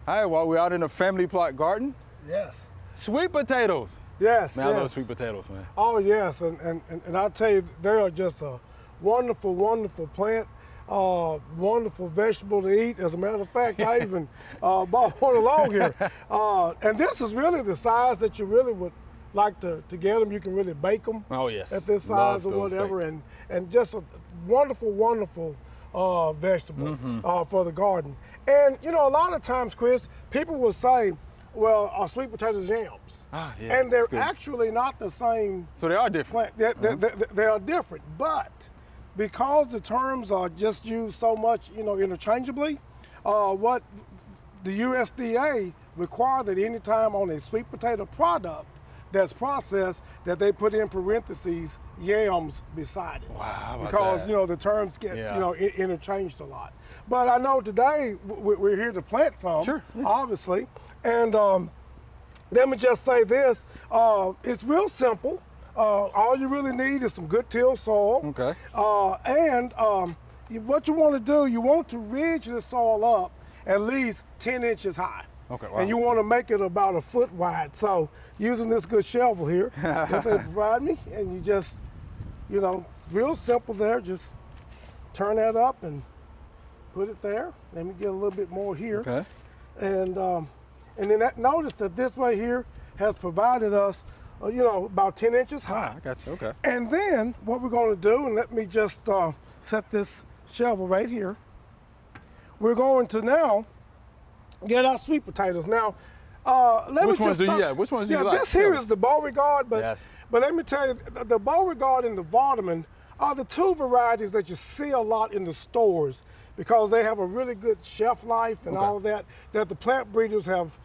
Hi, well, we're out in a family plot garden. Yes. Sweet potatoes. Yes. Man, yes. I love sweet potatoes, man. Oh yes, and I'll tell you, they are just a wonderful, wonderful plant. Wonderful vegetable to eat. As a matter of fact, I even bought one along here. And this is really the size that you really would like to get them. You can really bake them. Oh yes. At this Love size or those whatever, baked. and just a wonderful, wonderful vegetable for the garden. And you know, a lot of times, Chris, people will say, well, sweet potatoes and yams. Ah, yeah, and they're that's good. actually not the same So they are different. plant. They are different, but because the terms are just used so much, you know, interchangeably, what the USDA require that any time on a sweet potato product that's processed, that they put in parentheses yams beside it. Wow, how about because that? you know the terms get Yeah. you know interchanged a lot. But I know today we're here to plant some, Sure, yeah. obviously, and let me just say this: it's real simple. All you really need is some good till soil. Okay. What you want to do, you want to ridge the soil up at least 10 inches high. Okay, wow. And you want to make it about a foot wide. So using this good shovel here that they provide me, and you just, you know, real simple there, just turn that up and put it there. Let me get a little bit more here. Okay. And then notice that this right here has provided us, you know, about 10 inches high. Ah, I got you. Okay. And then what we're going to do, and let me just set this shovel right here. We're going to now get our sweet potatoes. Now, Which ones do you like? This here is the Beauregard, but Yes. but let me tell you, the Beauregard and the Vardaman are the two varieties that you see a lot in the stores because they have a really good shelf life and Okay. all that the plant breeders have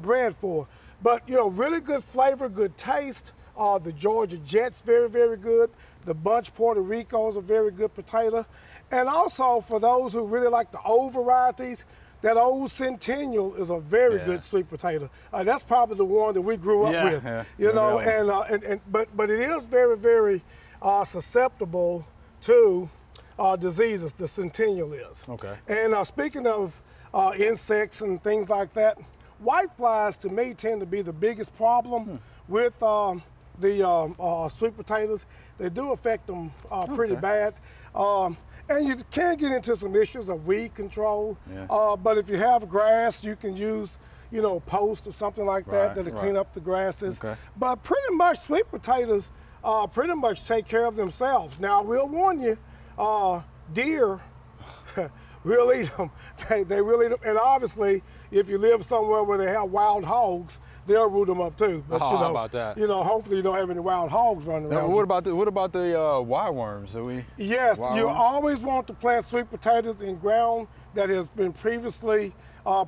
bred for. But you know, really good flavor, good taste. The Georgia Jets, very, very good. The Bunch Puerto Ricos, a very good potato. And also for those who really like the old varieties, that old Centennial is a very Yeah. good sweet potato. That's probably the one that we grew up Yeah, with. yeah. You know, Yeah. but it is very, very susceptible to diseases. The Centennial is. Okay. And speaking of insects and things like that, whiteflies to me tend to be the biggest problem with the sweet potatoes. They do affect them pretty bad. And you can get into some issues of weed control. Yeah. But if you have grass, you can use, you know, post or something like that Right, that'll right. clean up the grasses. Okay. But pretty much sweet potatoes pretty much take care of themselves. Now, I will warn you, deer will eat them. They really eat them. And obviously, if you live somewhere where they have wild hogs, they'll root them up too. But Oh, you know, how about that? You know, hopefully you don't have any wild hogs running Now, around. what about the wireworms? Do we? Yes, you Wireworms? always want to plant sweet potatoes in ground that has been previously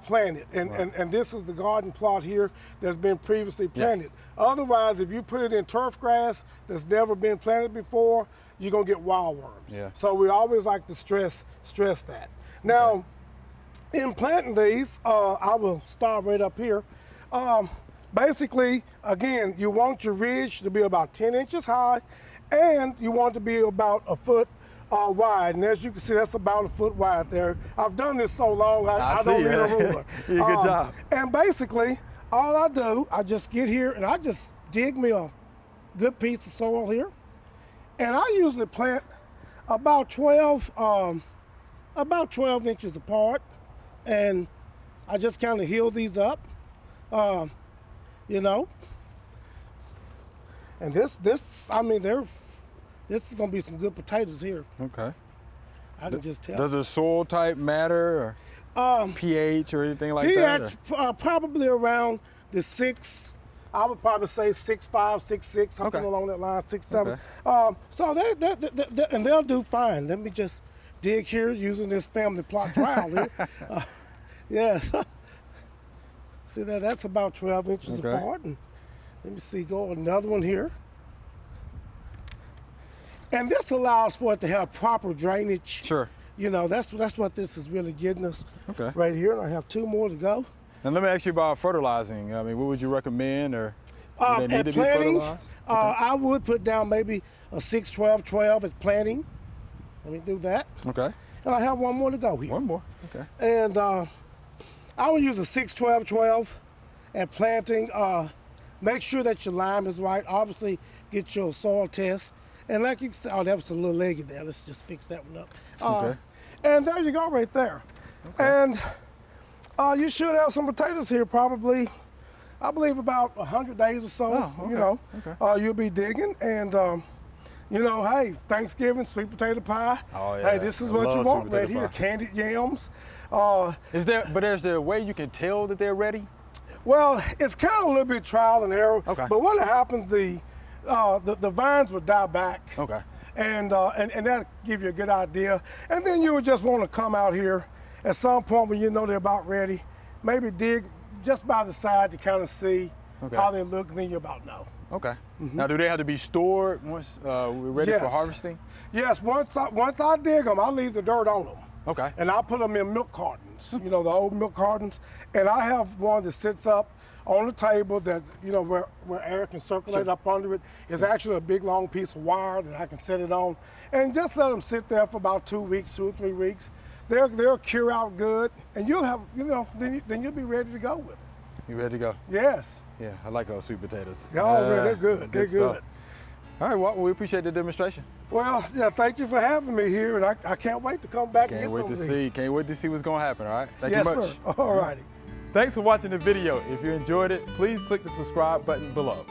planted. And this is the garden plot here that's been previously planted. Otherwise, if you put it in turf grass that's never been planted before, you're gonna get wild worms. Yeah. So we always like to stress that. Now, in planting these, I will start right up here. Basically, again, you want your ridge to be about 10 inches high, and you want to be about a foot wide. And as you can see, that's about a foot wide there. I've done this so long, I don't see, need a yeah. ruler. Yeah, good job. And basically, all I do, I just get here and I just dig me a good piece of soil here. And I usually plant about 12 inches apart. And I just kind of heal these up. You know, and this is gonna be some good potatoes here. Okay. I can just tell. Does the soil type matter, or pH or anything like that? pH probably around the 6. I would probably say 6.5, 6.6, something Okay. along that line, 6.7. Okay. So and they'll do fine. Let me just dig here using this family plot trowel here. Yes. See that? That's about 12 inches Okay. apart. And let me see, go another one here. And this allows for it to have proper drainage. Sure. You know, that's what this is really getting us Okay. right here. And I have 2 more to go. And let me ask you about fertilizing. I mean, what would you recommend, or do they need At to planting, be fertilized? I would put down maybe a 6-12-12 at planting. Let me do that. Okay. And I have 1 more to go here. One more. Okay. And I would use a 6-12-12 and planting. Make sure that your lime is right. Obviously, get your soil test. And like you said, oh, that was a little leggy there. Let's just fix that one up. Okay. And there you go right there. Okay. And you should have some potatoes here probably, I believe about 100 days or so. Oh, okay. You know, okay. You'll be digging and you know, hey, Thanksgiving, sweet potato pie. Oh, yeah. Hey, this is what you want right here. Candied yams. Is there a way you can tell that they're ready? Well, it's kind of a little bit trial and error. Okay. But what happens, the vines would die back. Okay. And that'll give you a good idea. And then you would just want to come out here at some point when you know they're about ready, maybe dig just by the side to kind of see how they look, and then you about know. Okay. Now, do they have to be stored once we're ready for harvesting? Yes. Once I dig them, I leave the dirt on them. Okay. And I put them in milk cartons, you know, the old milk cartons. And I have one that sits up on the table that, you know, where air can circulate up under it. It's actually a big long piece of wire that I can set it on. And just let them sit there for about 2 weeks, 2 or 3 weeks. They'll cure out good, and you'll have, you know, then you'll be ready to go with it. You ready to go? Yes. Yeah, I like those sweet potatoes. Oh, man, they're good. They're good. All right, well, we appreciate the demonstration. Well, yeah, thank you for having me here, and I can't wait to come back and get some of these. Can't wait to see what's going to happen, all right? Thank you much. Yes, sir. All righty. Thanks for watching the video. If you enjoyed it, please click the subscribe button below.